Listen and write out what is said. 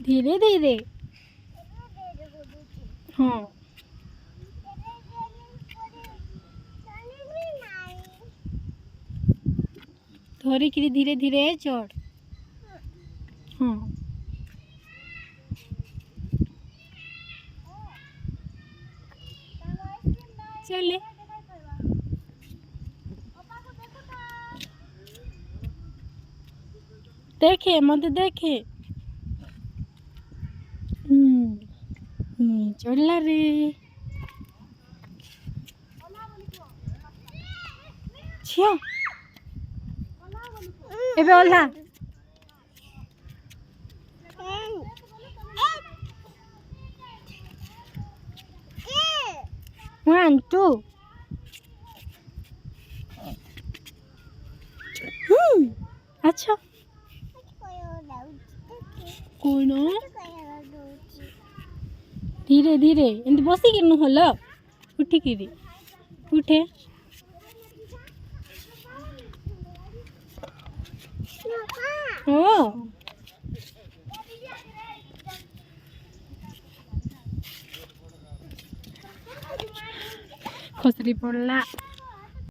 धीरे धीरे। हाँ धरिकी धीरे धीरे चढ़। हाँ चले देखे मत देखे। चढ़ला रे। झियो एबे ओल्हा। 1 2 अच्छा कौन धीरे धीरे एमती बसिक नुहल उठिकी उठे। हाँ खसरी पड़ला।